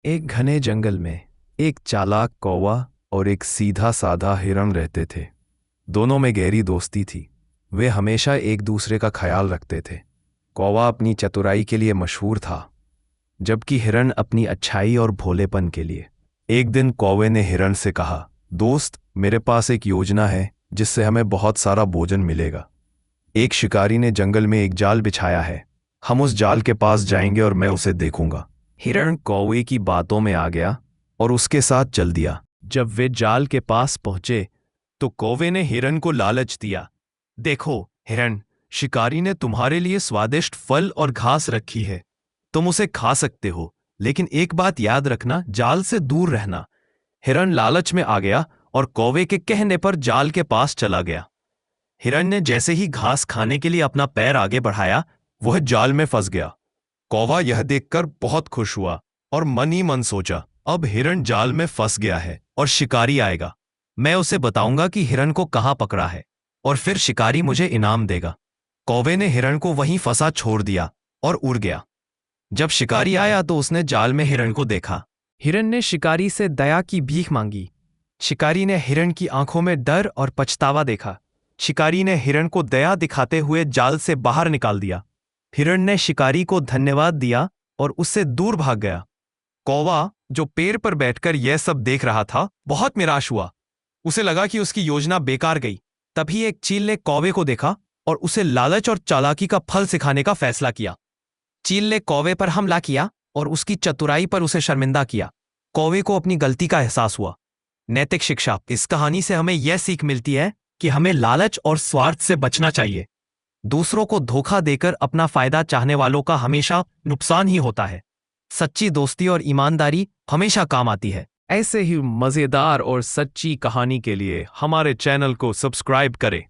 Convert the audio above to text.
एक घने जंगल में एक चालाक कौवा और एक सीधा साधा हिरण रहते थे। दोनों में गहरी दोस्ती थी। वे हमेशा एक दूसरे का ख्याल रखते थे। कौवा अपनी चतुराई के लिए मशहूर था, जबकि हिरण अपनी अच्छाई और भोलेपन के लिए। एक दिन कौवे ने हिरण से कहा, दोस्त, मेरे पास एक योजना है जिससे हमें बहुत सारा भोजन मिलेगा। एक शिकारी ने जंगल में एक जाल बिछाया है। हम उस जाल के पास जाएंगे और मैं उसे देखूंगा। हिरण कौवे की बातों में आ गया और उसके साथ चल दिया। जब वे जाल के पास पहुंचे तो कौवे ने हिरण को लालच दिया। देखो हिरण, शिकारी ने तुम्हारे लिए स्वादिष्ट फल और घास रखी है। तुम उसे खा सकते हो, लेकिन एक बात याद रखना, जाल से दूर रहना। हिरण लालच में आ गया और कौवे के कहने पर जाल के पास चला गया। हिरण ने जैसे ही घास खाने के लिए अपना पैर आगे बढ़ाया, वह जाल में फंस गया। कौवा यह देखकर बहुत खुश हुआ और मन ही मन सोचा, अब हिरण जाल में फंस गया है और शिकारी आएगा। मैं उसे बताऊंगा कि हिरण को कहाँ पकड़ा है और फिर शिकारी मुझे इनाम देगा। कौवे ने हिरण को वहीं फंसा छोड़ दिया और उड़ गया। जब शिकारी आया तो उसने जाल में हिरण को देखा। हिरण ने शिकारी से दया की भीख मांगी। शिकारी ने हिरण की आंखों में डर और पछतावा देखा। शिकारी ने हिरण को दया दिखाते हुए जाल से बाहर निकाल दिया। हिरण ने शिकारी को धन्यवाद दिया और उससे दूर भाग गया। कौवा, जो पेड़ पर बैठकर यह सब देख रहा था, बहुत निराश हुआ। उसे लगा कि उसकी योजना बेकार गई। तभी एक चील ने कौवे को देखा और उसे लालच और चालाकी का फल सिखाने का फैसला किया। चील ने कौवे पर हमला किया और उसकी चतुराई पर उसे शर्मिंदा किया। कौवे को अपनी गलती का एहसास हुआ। नैतिक शिक्षा: इस कहानी से हमें यह सीख मिलती है कि हमें लालच और स्वार्थ से बचना चाहिए। दूसरों को धोखा देकर अपना फायदा चाहने वालों का हमेशा नुकसान ही होता है। सच्ची दोस्ती और ईमानदारी हमेशा काम आती है। ऐसे ही मजेदार और सच्ची कहानी के लिए हमारे चैनल को सब्सक्राइब करें।